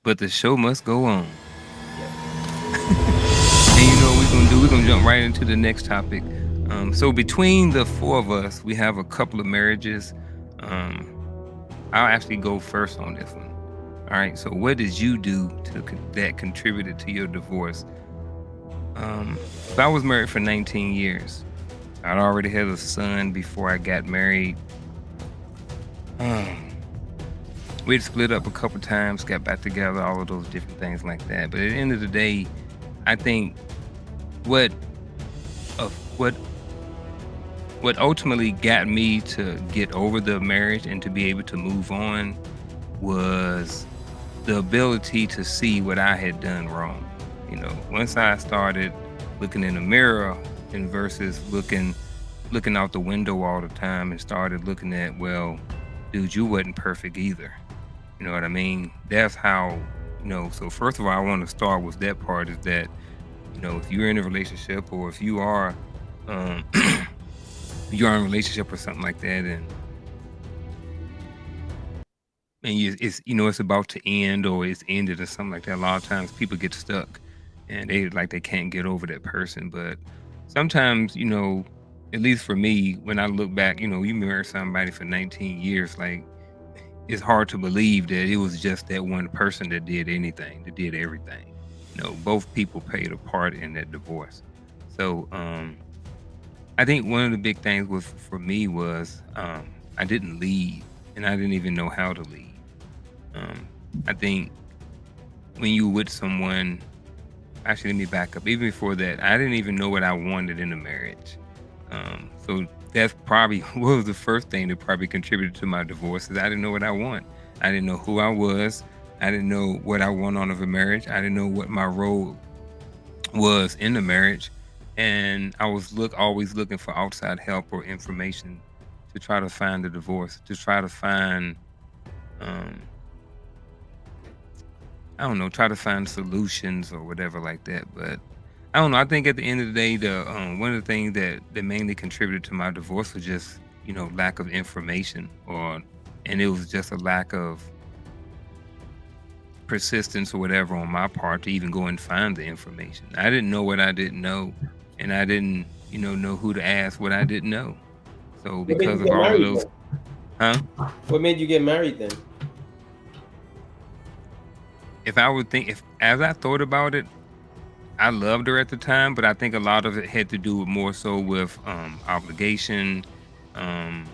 but the show must go on. Yep. And you know what we're gonna do? We're gonna jump right into the next topic. So between the four of us, we have a couple of marriages. Um, I'll actually go first on this one. All right. So what did you do that contributed to your divorce? So I was married for 19 years. I'd already had a son before I got married. Um, we'd split up a couple times, got back together, all of those different things like that. But at the end of the day, I think what of what ultimately got me to get over the marriage and to be able to move on was the ability to see what I had done wrong. You know, once I started looking in the mirror and versus looking out the window all the time and started looking at, well, dude, you wasn't perfect either. You know what I mean? That's how, so first of all, I want to start with that part is that, if you're in a relationship or if you are um you're in a relationship or something like that and it's it's about to end or it's ended or something like that. A lot of times people get stuck and they can't get over that person. But sometimes, at least for me, when I look back, you married somebody for 19 years, like it's hard to believe that it was just that one person that did everything. Both people played a part in that divorce. So I think one of the big things was for me was I didn't lead and I didn't even know how to lead. Um, I think when you with someone, actually, let me back up. Even before that, I didn't even know what I wanted in a marriage. So that's probably what was the first thing that probably contributed to my divorce is I didn't know what I want. I didn't know who I was. I didn't know what I want out of a marriage. I didn't know what my role was in the marriage, and I was always looking for outside help or information to try to find the divorce, to try to find um, I don't know, try to find solutions or whatever like that. But I don't know. I think at the end of the day, the one of the things that mainly contributed to my divorce was just lack of information, and it was just a lack of persistence or whatever on my part to even go and find the information. I didn't know what I didn't know, and I didn't know who to ask what I didn't know. So What made you because of get all of married those, then? huh? What made you get married then? If I would think, if as I thought about it, I loved her at the time, but I think a lot of it had to do with more so with obligation, um,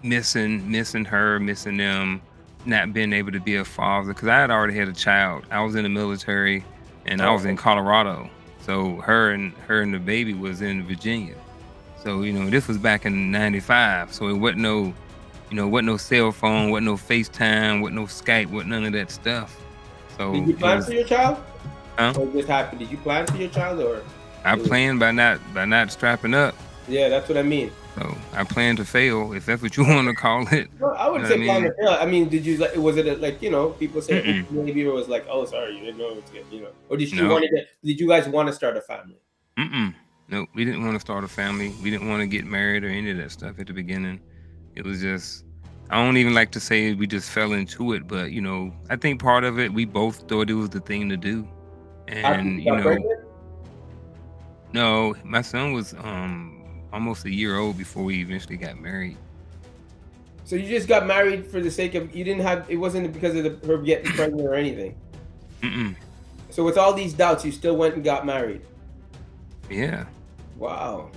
missing her, missing them, not being able to be a father. Because I had already had a child. I was in the military, and I was in Oh, Colorado. So her and the baby was in Virginia. So this was back in '95. So it wasn't no, wasn't no cell phone, wasn't no FaceTime, wasn't no Skype, wasn't none of that stuff. did So you it plan for was, your child, huh? or it just happened? Did you plan for your child, or I it was? planned by not strapping up. Yeah, that's what I mean. So I plan to fail, if that's what you want to call it. No, I You wouldn't know what I say plan to mean? fail. I mean, did you like? Was it like people say, "Oh, Mm-mm. maybe," or was like, "Oh, sorry, you didn't know it's good," or did you No. want to? Did you guys want to start a family? Mm-mm. Nope. We didn't want to start a family. We didn't want to get married or any of that stuff at the beginning. It was just, I don't even like to say we just fell into it, but I think part of it, we both thought it was the thing to do. After And you got pregnant? no, my son was almost a year old before we eventually got married. So you just got married for the sake of you didn't have it wasn't because of her getting pregnant or anything. Mm-mm. So with all these doubts, you still went and got married. Yeah. Wow.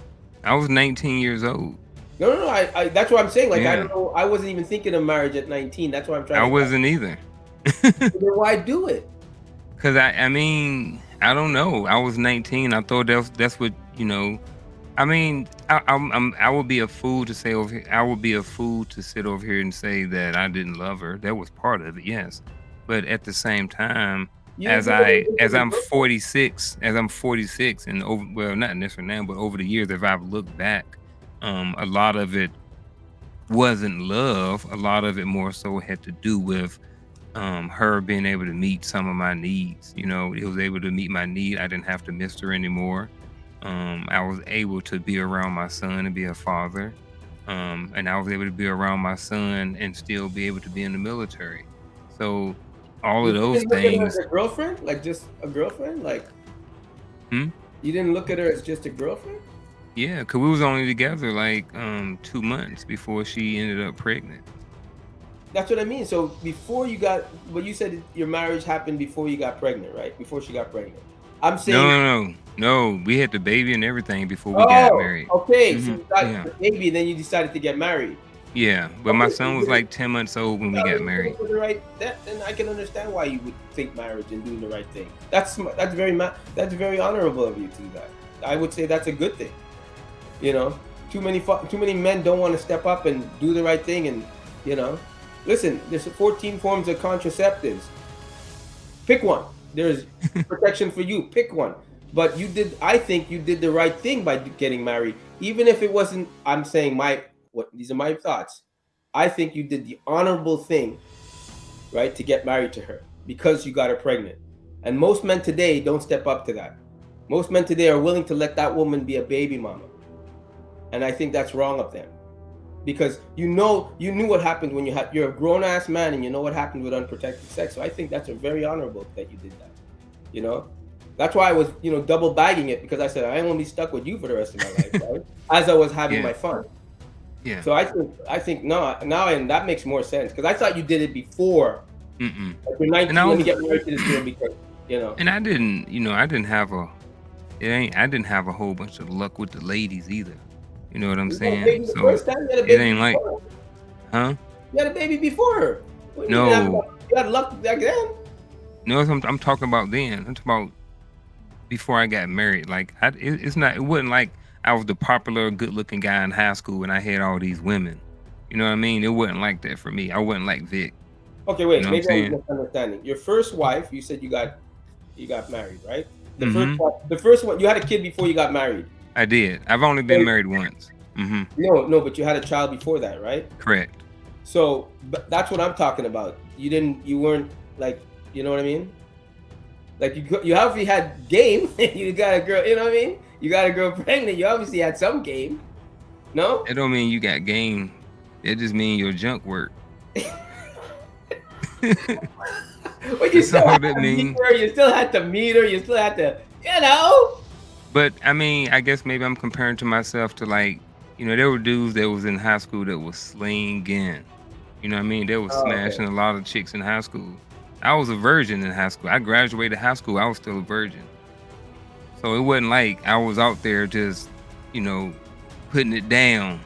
I was 19 years old. No, no, no. I that's what I'm saying. Like I Yeah. don't know. I wasn't even thinking of marriage at 19. That's what I'm trying I to get. wasn't either. Then why do it? Cause I mean, I don't know. I was 19. I thought that's what I mean, I would be a fool to say over here. I would be a fool to sit over here and say that I didn't love her. That was part of it, yes. But at the same time, You didn't think of it as in the I'm first place. 46, and over well, not necessarily now, but over the years, if I've looked back, a lot of it wasn't love. A lot of it more so had to do with her being able to meet some of my needs. It was able to meet my need. I didn't have to miss her anymore. I was able to be around my son and be a father. And I was able to be around my son and still be able to be in the military. So all You of those didn't look at her as things. a girlfriend, like just a girlfriend, like Hmm? you didn't look at her as just a girlfriend. Yeah, cause we was only together like 2 months before she ended up pregnant. That's what I mean. So before you got, but you said your marriage happened before you got pregnant, right? Before she got pregnant. I'm No, saying, no, no, no. We had the baby and everything before we got oh, married. okay. So Hmm. you got Yeah, the baby, then you decided to get married. yeah. But my Okay, so son you was did it. like 10 months old when we I got mean, you did it married. for the right. That then I can understand why you would think marriage and doing the right thing. That's very honorable of you to do that. I would say that's a good thing. You know, too many men don't want to step up and do the right thing. And you know, listen, there's 14 forms of contraceptives. Pick one. There's protection for you. Pick one. But you did. I think you did the right thing by getting married, even if it wasn't. I'm saying my what. These are my thoughts. I think you did the honorable thing, right, to get married to her because you got her pregnant. And most men today don't step up to that. Most men today are willing to let that woman be a baby mama, and I think that's wrong of them because you knew what happened when you're a grown ass man and you know what happened with unprotected sex. So I think that's a very honorable that you did that. You know, that's why I was double bagging it because I said I ain't gonna be stuck with you for the rest of my life, right? As I was having Yeah, my fun. yeah. So I think no now and that makes more sense because I thought you did it before. Mm-mm. Like you're And I 19, let me was, get married to this girl because you know. and I didn't, I didn't have a, it ain't, I didn't have a whole bunch of luck with the ladies either. You know what I'm You had a saying? baby the So first time. You had a it baby ain't like, before. huh? You had a baby before her. What do you mean you didn't have No, luck? You had luck back then. no. I'm talking about then. I'm talking about before I got married. Like, it's not. It wasn't like I was the popular, good-looking guy in high school and I had all these women. You know what I mean? It wasn't like that for me. I wasn't like Vic. Okay, You wait. know what I'm Maybe I'm saying? misunderstanding. Your first wife, you said you got married, right? Mm-hmm. The first one, you had a kid before you got married. I did. I've only been So, married once. Mm-hmm. no, no, but you had a child before that, right? Correct. So, but that's what I'm talking about. You weren't like, you know what I mean? Like you obviously had game. You got a girl, you know what I mean? You got a girl pregnant. You obviously had some game, no? It don't mean you got game. It just mean your junk work. But you That's still all had that to meet mean. her. You still had to meet her. You still had to, you know. But I mean, I guess maybe I'm comparing to myself to like, there were dudes that was in high school that was slinging. You know what I mean? They was Oh, okay. smashing a lot of chicks in high school. I was a virgin in high school. I graduated high school. I was still a virgin. So it wasn't like I was out there just, you know, putting it down.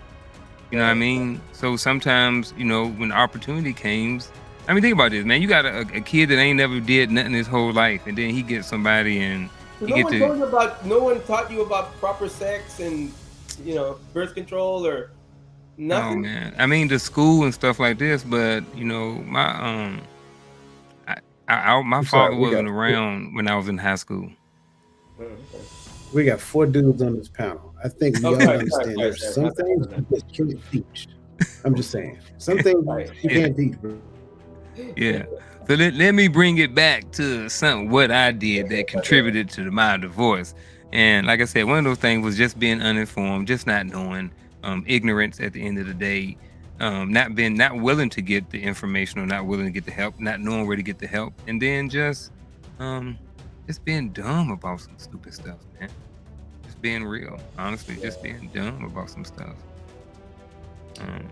You know what I Right. mean? So sometimes, when the opportunity comes, I mean, think about this, man. You got a kid that ain't never did nothing his whole life, and then he gets somebody and So he get to, no one taught you about proper sex and birth control or oh nothing. man. I mean, the school and stuff like this, but my I, my I'm sorry, father wasn't around when I was in high school. Oh, okay. we got four dudes on this panel. I think we Oh, all understand sorry, there's sorry. some My bad, things my you bad. just can't teach. I'm just saying. Some things Sorry. you Yeah, can't teach, bro. yeah. So let me bring it back to something what I did that contributed to my divorce. And like I said, one of those things was just being uninformed, just not knowing, ignorance at the end of the day, not willing to get the information or not willing to get the help, not knowing where to get the help, and then um just being dumb about some stupid stuff, man. Just being real, honestly, just Yeah, being dumb about some stuff. Um,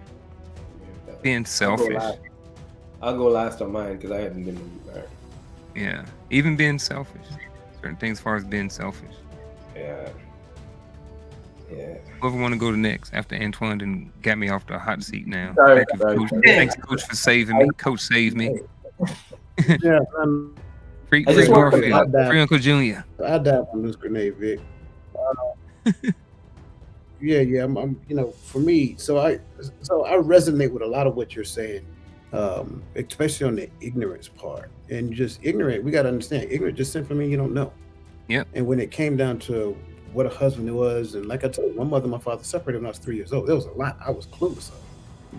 yeah. being I'll go selfish. last. I'll go last on mine because I haven't been married. Yeah, even being selfish. Certain things as far as being selfish. Yeah, yeah. Whoever want to go to next after Antoine done got me off the hot seat now. Sorry, Thank you, sorry. coach. sorry. Thanks, coach, for saving me. Coach saved me. Hey, yeah, free I free just want to. I Garfield. died. Free Uncle Junior. I died on this grenade, Vic. Yeah, yeah. For me, so I resonate with a lot of what you're saying, especially on the ignorance part. And just ignorant, we got to understand, ignorant just simply means you don't know. Yep. And when it came down to what a husband was, and like I told you, my mother and my father separated when I was 3 years old. There was a lot I was clueless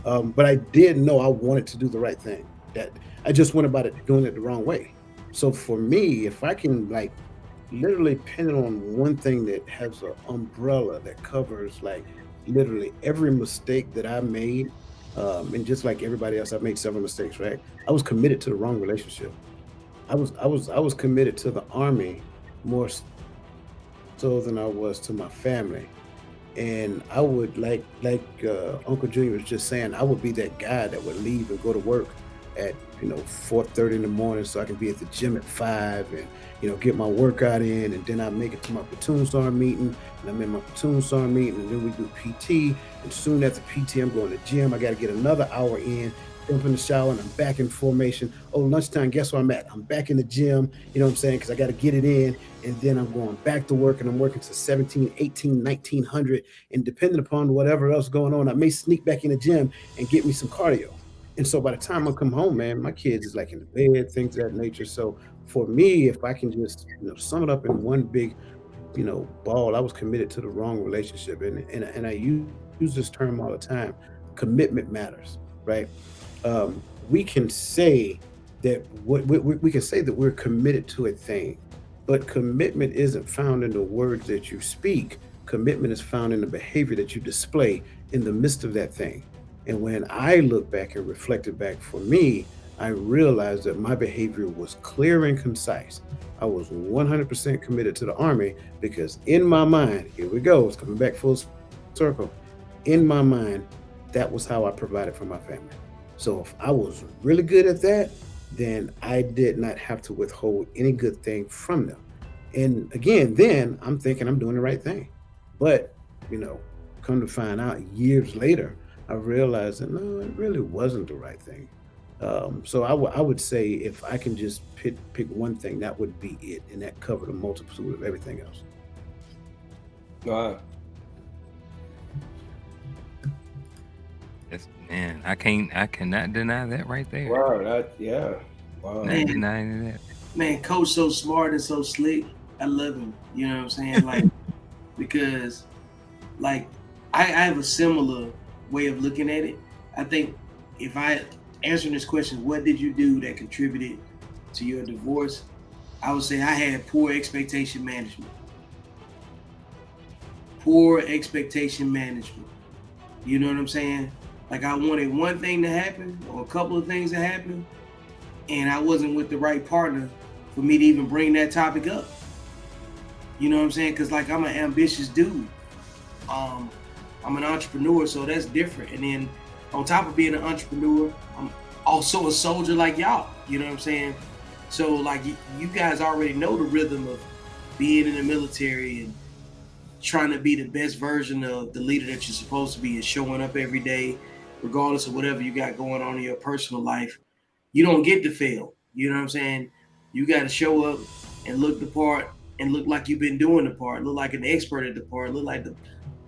of. But I did know I wanted to do the right thing. That I just went about it doing it the wrong way. So for me, if I can like literally pin it on one thing that has an umbrella that covers like literally every mistake that I made, and just like everybody else, I've made several mistakes. Right, I was committed to the wrong relationship. I was committed to the army more so than I was to my family. And I would Uncle Junior was just saying, I would be that guy that would leave and go to work at 4:30 in the morning so I can be at the gym at 5 and get my workout in, and then I make it to my platoon sergeant meeting, and I'm in my platoon sergeant meeting, and then we do PT, and soon after PT I'm going to the gym. I got to get another hour in, jump in the shower, and I'm back in formation. Oh, lunchtime, guess where I'm at? I'm back in the gym, you know what I'm saying? Because I got to get it in, and then I'm going back to work, and I'm working to 17, 18, 1900, and depending upon whatever else going on, I may sneak back in the gym and get me some cardio. And so by the time I come home, man, my kids is like in the bed, things of that nature. So for me, if I can just sum it up in one big ball, I was committed to the wrong relationship, and I use this term all the time. Commitment matters, right? We can say that we can say that we're committed to a thing, but commitment isn't found in the words that you speak. Commitment is found in the behavior that you display in the midst of that thing. And when I look back and reflected back for me, I realized that my behavior was clear and concise. I was 100% committed to the Army because in my mind, here we go, it's coming back full circle. In my mind, that was how I provided for my family. So if I was really good at that, then I did not have to withhold any good thing from them. And again, then I'm thinking I'm doing the right thing. But, you know, come to find out years later, I realized that no, it really wasn't the right thing. So I would say if I can just pick one thing, that would be it, and that covered a multitude of everything else. Wow. That's, man, I cannot deny that right there. Wow. Yeah. Wow. Not Man, denying that. man, coach so smart and so slick. I love him. You know what I'm saying? Like, because like I have a similar way of looking at it. I think if I answering this question, what did you do that contributed to your divorce? I would say I had poor expectation management. Poor expectation management. You know what I'm saying? Like I wanted one thing to happen or a couple of things to happen, and I wasn't with the right partner for me to even bring that topic up. You know what I'm saying? Because like I'm an ambitious dude. I'm an entrepreneur, so that's different. And then on top of being an entrepreneur, I'm also a soldier like y'all. You know what I'm saying? So like you guys already know the rhythm of being in the military and trying to be the best version of the leader that you're supposed to be and showing up every day, regardless of whatever you got going on in your personal life. You don't get to fail. You know what I'm saying? You got to show up and look the part and look like you've been doing the part, look like an expert at the part, look like the.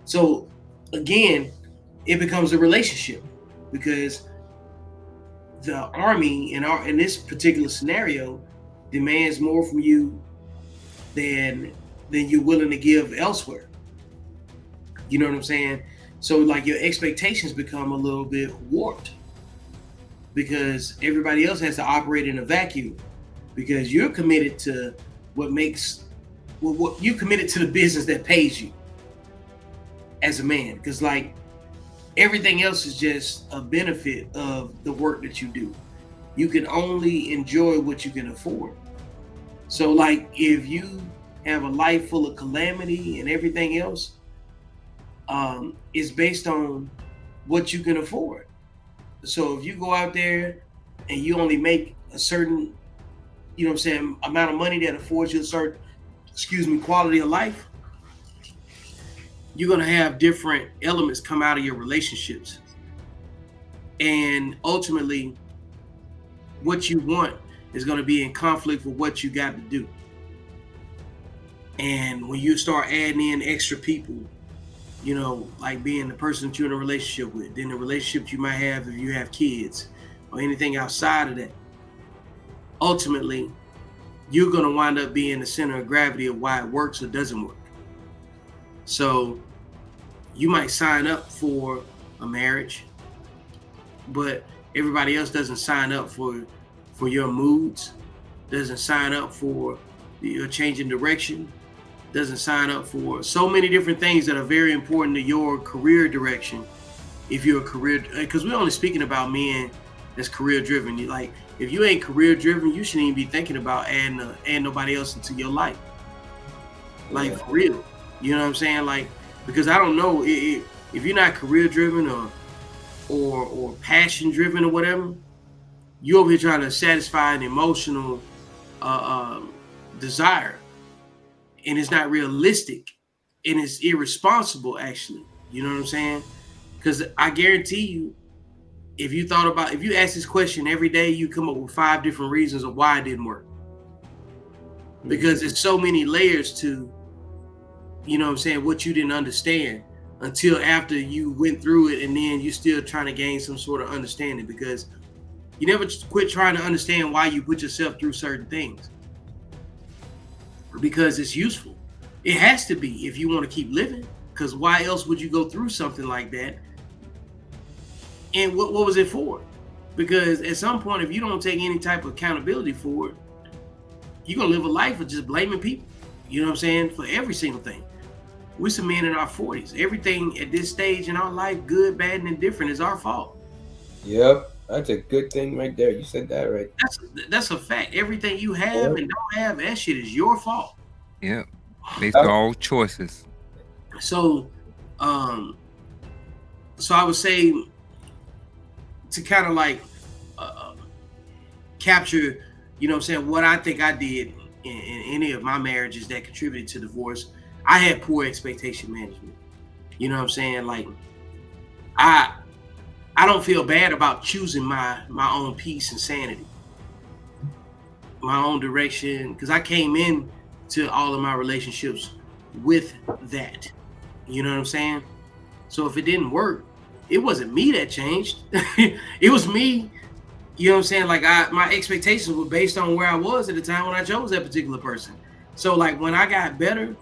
So again, it becomes a relationship because the Army in this particular scenario demands more from you than you're willing to give elsewhere. You know what I'm saying? So like your expectations become a little bit warped because everybody else has to operate in a vacuum because you're committed to what you committed to the business that pays you as a man. Because like everything else is just a benefit of the work that you do. You can only enjoy what you can afford. So like if you have a life full of calamity and everything else, it's based on what you can afford. So if you go out there and you only make a certain, you know what I'm saying, amount of money that affords you a certain, quality of life, you're gonna have different elements come out of your relationships. And ultimately, what you want is gonna be in conflict with what you got to do. And when you start adding in extra people, you know, like being the person that you're in a relationship with, then the relationships you might have if you have kids or anything outside of that, ultimately, you're going to wind up being the center of gravity of why it works or doesn't work. So you might sign up for a marriage, but everybody else doesn't sign up for your moods, doesn't sign up for your change in direction, doesn't sign up for so many different things that are very important to your career direction. If you're a career, because we're only speaking about men that's career driven. You like, if you ain't career driven, you shouldn't even be thinking about adding nobody else into your life. Like, Yeah. for real, you know what I'm saying? Like, because I don't know if you're not career driven or passion driven or whatever, you over here trying to satisfy an emotional desire, and it's not realistic, and it's irresponsible, actually. You know what I'm saying? Because I guarantee you, if you ask this question every day, you come up with 5 different reasons of why it didn't work. Because there's so many layers to, you know what I'm saying, what you didn't understand until after you went through it, and then you're still trying to gain some sort of understanding, because you never quit trying to understand why you put yourself through certain things, because it's useful. It has to be if you want to keep living, because why else would you go through something like that? And what was it for? Because at some point, if you don't take any type of accountability for it, you're going to live a life of just blaming people. You know what I'm saying? For every single thing. We're some men in our 40s. Everything at this stage in our life, good, bad, and indifferent, is our fault. Yep, that's a good thing right there. You said that right. That's a fact. Everything you have and don't have, that shit is your fault. Yeah. Based on all choices. So, so I would say, to kind of like capture, you know what I'm saying, what I think I did in any of my marriages that contributed to divorce, I had poor expectation management. You know what I'm saying? Like, I don't feel bad about choosing my own peace and sanity, my own direction, because I came in to all of my relationships with that. You know what I'm saying? So if it didn't work, it wasn't me that changed. It was me. You know what I'm saying? Like, my expectations were based on where I was at the time when I chose that particular person. So like, when I got better,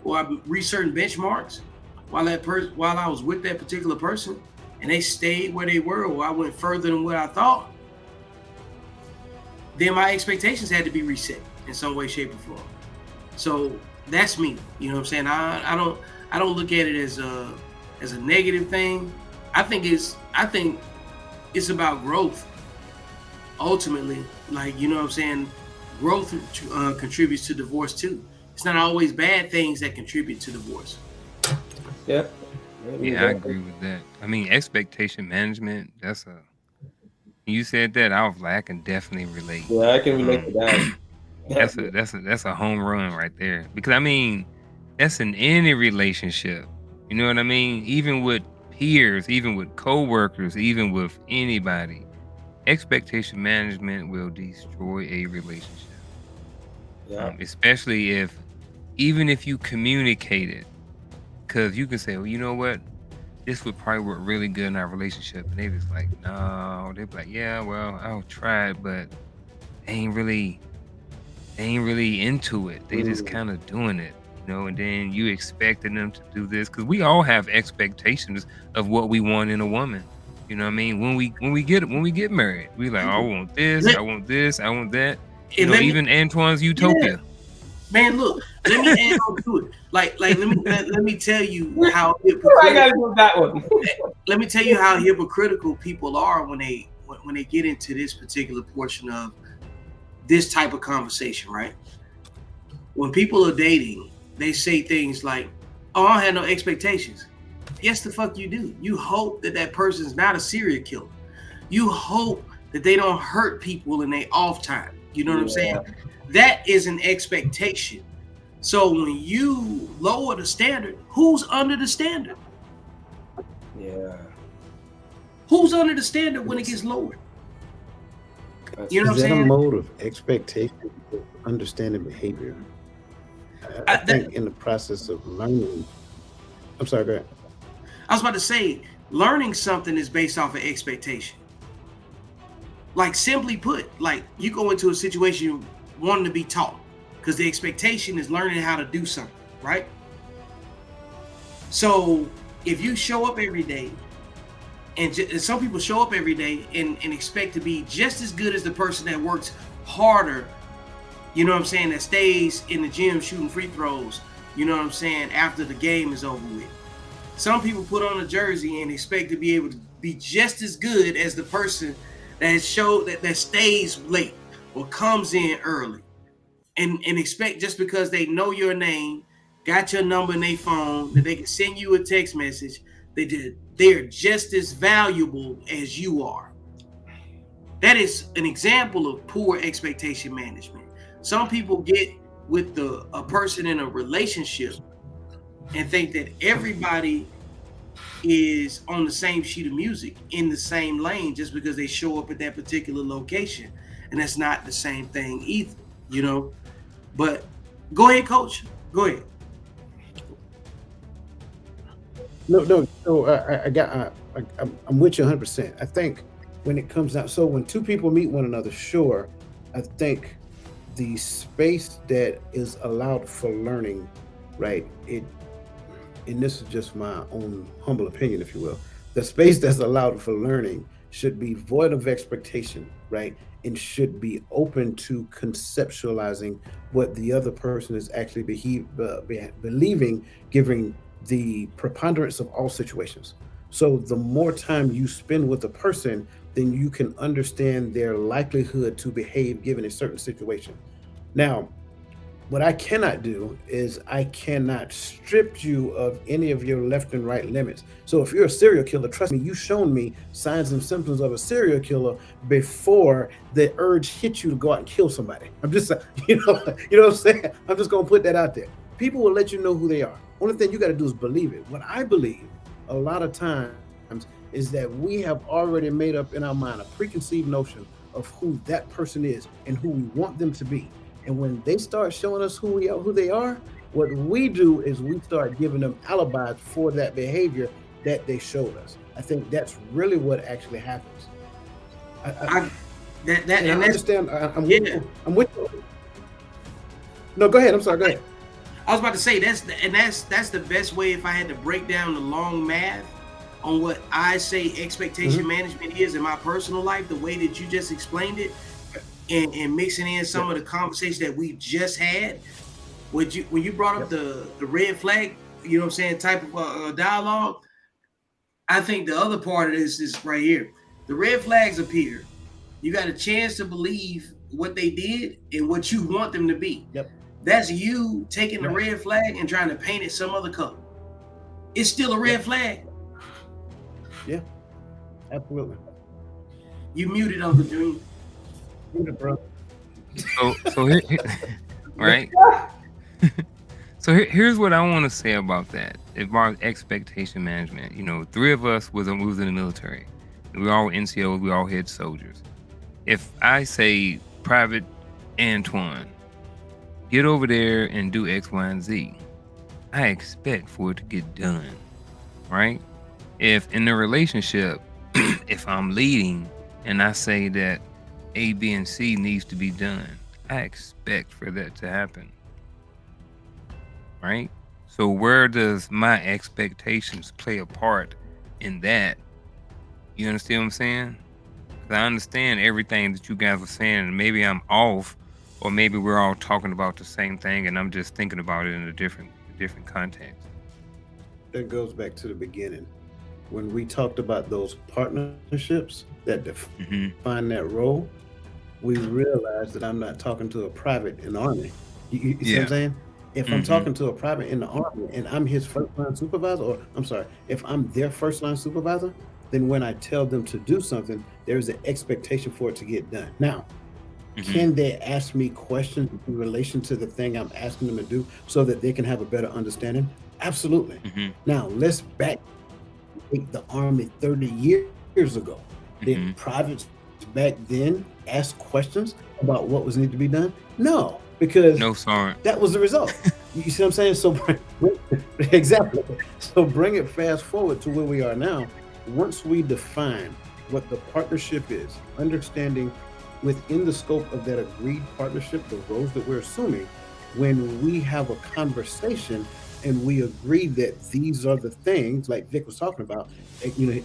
or I reached certain benchmarks while I was with that particular person, and they stayed where they were, or I went further than what I thought, then my expectations had to be reset in some way, shape, or form. So that's me. You know what I'm saying? I don't look at it as a negative thing. I think it's about growth. Ultimately, like, you know what I'm saying, growth contributes to divorce too. It's not always bad things that contribute to divorce. Yeah. Yeah, I agree with that. I mean, expectation management, you said that, I was like, I can definitely relate. Yeah, I can relate to that. That's a home run right there. Because I mean, that's in any relationship. You know what I mean? Even with peers, even with coworkers, even with anybody. Expectation management will destroy a relationship. Yeah. Especially even if you communicate it. Because you can say, well, you know what? This would probably work really good in our relationship. And they just like, no. They're like, yeah, well, I'll try it, but they ain't really into it. They just kind of doing it, you know, and then you expecting them to do this. Because we all have expectations of what we want in a woman. You know what I mean? When we get married, we like, oh, I want this, I want this, I want that. You know, even Antoine's Utopia. Yeah. Man, look, let me add on to it. Like let me tell you how I gotta do that one. Let me tell you how hypocritical people are when they get into this particular portion of this type of conversation, right? When people are dating, they say things like, oh, I don't have no expectations. Yes, the fuck you do. You hope that person's not a serial killer. You hope that they don't hurt people in their off time. You know what I'm saying? That is an expectation. So when you lower the standard, who's under the standard? Yeah. Who's under the standard when it gets lowered? You know what I'm saying? Is that a mode of expectation, understanding behavior? I think in the process of learning. I'm sorry, go ahead. I was about to say, learning something is based off of expectation. Like, simply put, like, you go into a situation wanting to be taught, because the expectation is learning how to do something, right? So if you show up every day, and some people show up every day and expect to be just as good as the person that works harder, you know what I'm saying, that stays in the gym shooting free throws, you know what I'm saying, after the game is over with. Some people put on a jersey and expect to be able to be just as good as the person that stays late or comes in early and expect just because they know your name, got your number in their phone, that they can send you a text message, they're just as valuable as you are. That is an example of poor expectation management. Some people get with a person in a relationship and think that everybody is on the same sheet of music in the same lane just because they show up at that particular location, and that's not the same thing either, you know. But go ahead, coach. Go ahead. No, no. So I got. I'm with you 100%. I think when it comes out, so when two people meet one another, sure, I think the space that is allowed for learning, right? And this is just my own humble opinion, if you will. The space that's allowed for learning should be void of expectation, right? And should be open to conceptualizing what the other person is actually believing, given the preponderance of all situations. So the more time you spend with a person, then you can understand their likelihood to behave given a certain situation. Now, what I cannot do is I cannot strip you of any of your left and right limits. So if you're a serial killer, trust me, you've shown me signs and symptoms of a serial killer before the urge hits you to go out and kill somebody. I'm just, you know what I'm saying? I'm just gonna put that out there. People will let you know who they are. Only thing you got to do is believe it. What I believe a lot of times is that we have already made up in our mind a preconceived notion of who that person is and who we want them to be. And when they start showing us who they are, what we do is we start giving them alibis for that behavior that they showed us. I think that's really what actually happens. I that And I and that's understand. I'm with yeah. you. I'm with you. No, go ahead. I'm sorry. Go ahead. I was about to say that's the best way if I had to break down the long math on what I say expectation Hmm. management is in my personal life, the way that you just explained it, and mixing in Yeah. some of the conversation that we just had. When you brought up Yep. the red flag, you know what I'm saying, type of dialogue, I think the other part of this is right here. The red flags appear. You got a chance to believe what they did and what you want them to be. Yep. That's you taking the Right. red flag and trying to paint it some other color. It's still a red Yep. flag. Yeah. Absolutely. You muted, Uncle Junior. Yeah, bro. So right. So here's what I want to say about that. About expectation management, three of us was in the military. We all were NCOs. We all head soldiers. If I say, Private Antoine, get over there and do X, Y, and Z, I expect for it to get done, right? If in a relationship, if I'm leading and I say that A, B, and C needs to be done, I expect for that to happen, right? So where does my expectations play a part in that? You understand what I'm saying? 'Cause I understand everything that you guys are saying, and maybe I'm off, or maybe we're all talking about the same thing, and I'm just thinking about it in a different context. That goes back to the beginning when we talked about those partnerships that define that Hmm. role. We realized that I'm not talking to a private in the army. You see what I'm saying? Yeah. If I'm talking to Hmm. a private in the army and I'm his first line supervisor, or I'm sorry, if I'm their first line supervisor, then when I tell them to do something, there's an expectation for it to get done. Now, Hmm. can they ask me questions in relation to the thing I'm asking them to do so that they can have a better understanding? Absolutely. Hmm. Now, let's back the army 30 years ago. Did Hmm. privates back then ask questions about what was needed to be done? No, because No, sorry. that was the result. You see what I'm saying? So exactly. So bring it fast forward to where we are now. Once we define what the partnership is, understanding within the scope of that agreed partnership, the roles that we're assuming, when we have a conversation and we agree that these are the things, like Vic was talking about,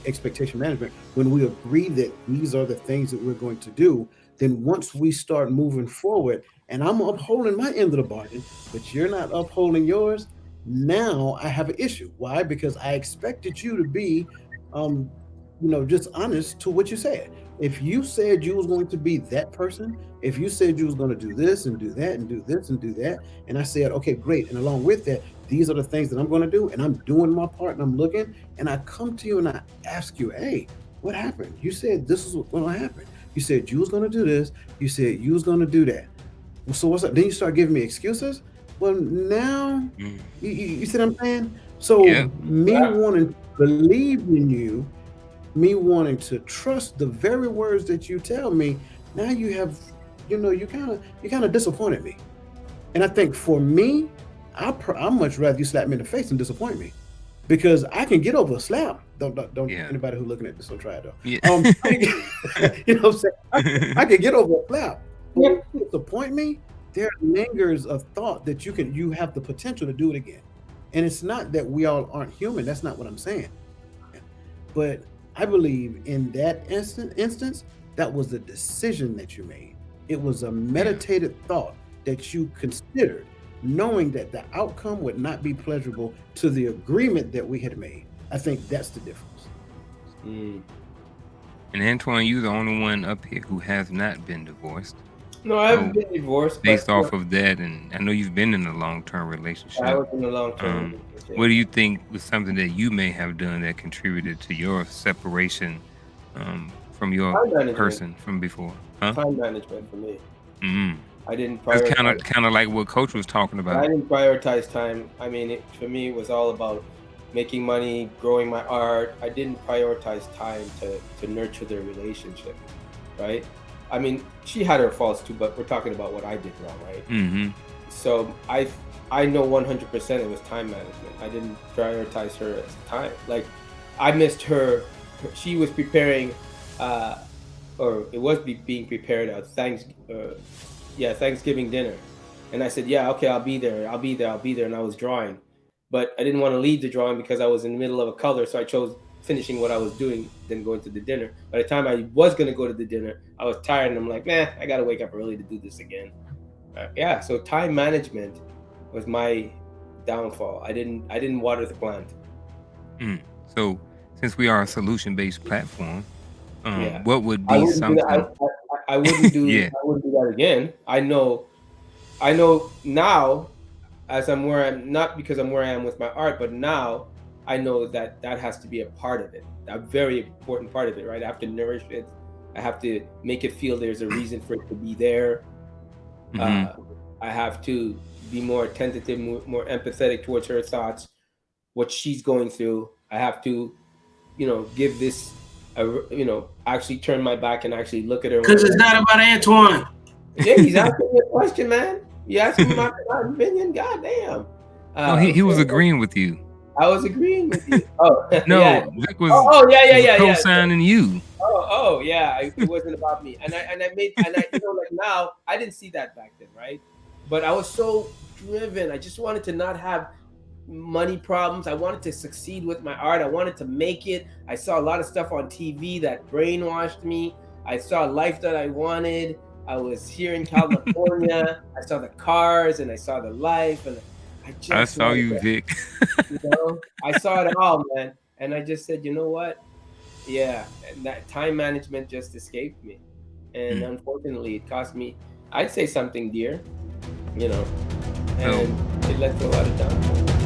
expectation management, when we agree that these are the things that we're going to do, then once we start moving forward, and I'm upholding my end of the bargain, but you're not upholding yours, now I have an issue. Why? Because I expected you to be, um, just honest to what you said. If you said you was going to be that person, if you said you was going to do this and do that and do this and do that, and I said, okay, great. And along with that, these are the things that I'm going to do, and I'm doing my part and I'm looking, and I come to you and I ask you, hey, what happened? You said this is what's going to happen. You said you was going to do this. You said you was going to do that. Well, so what's up? Then you start giving me excuses. Well, now Mm. you see what I'm saying? So Yep. me Yeah. wanting to believe in you, me wanting to trust the very words that you tell me, now you have, you kind of disappointed me. And I think for me, I much rather you slap me in the face than disappoint me, because I can get over a slap. Don't Yeah. anybody who looking at this don't try it though. Yeah. I can you know what I'm saying? I can get over a slap, but when you disappoint me, there lingers a thought that you have the potential to do it again. And it's not that we all aren't human. That's not what I'm saying. But I believe in that instance, that was a decision that you made. It was a Yeah. meditated thought that you considered, knowing that the outcome would not be pleasurable to the agreement that we had made. I think that's the difference. Mm. And Antoine, you're the only one up here who has not been divorced. No, I haven't So been divorced, but based off of that, and I know you've been in a long-term I relationship, was in a long-term what relationship. do you think was something that you may have done that contributed to your separation from your Time management. person from before? Huh? Time management for me. Mm. I didn't That's kind of prioritize. kind of like what Coach was talking I about. didn't prioritize time. I mean, for me, it was all about making money, growing my art. I didn't prioritize time to nurture the relationship, right? I mean, she had her faults too, but we're talking about what I did wrong, right? Mm-hmm. So I know 100% it was time management. I didn't prioritize her as time. Like I missed her. She was preparing, uh, or it was being prepared Thanksgiving dinner, and I said, yeah, okay, I'll be there, and I was drawing, but I didn't want to leave the drawing because I was in the middle of a color, so I chose finishing what I was doing than going to the dinner. By the time I was going to go to the dinner, I was tired, and I'm like, man, I gotta wake up early to do this again. Yeah, so time management was my downfall. I didn't water the plant. Mm. So since we are a solution-based platform, Yeah, what would I be wouldn't do that. something? I wouldn't do. Yeah. I wouldn't do that again. I know. I know now, as I'm where I'm not because I'm where I am with my art, but now I know that that has to be a part of it, a very important part of it, right? I have to nourish it. I have to make it feel there's a reason for it to be there. Mm-hmm. Uh, I have to be more attentive, more empathetic towards her thoughts, what she's going through. I have to, give this, actually turn my back and actually look at her when Because I'm it's like, not about Antoine. yeah, he's asking me a question, man. You asking me my opinion? God damn. No, he was Okay. agreeing with you. I was agreeing with you. Oh, yeah. No, Vic Oh, oh, yeah, yeah, was yeah, yeah. co-signing you. Oh, yeah. It wasn't about me, and I like now I didn't see that back then, right? But I was so driven. I just wanted to not have money problems. I wanted to succeed with my art. I wanted to make it. I saw a lot of stuff on TV that brainwashed me. I saw a life that I wanted. I was here in California. I saw the cars and I saw the life, and I I just saw wanted you, to, Vic. I saw it all, man. And I just said, you know what? Yeah, and that time management just escaped me. And Mm. unfortunately, it cost me, I'd say something dear, you know, So and it led to a lot of downtime.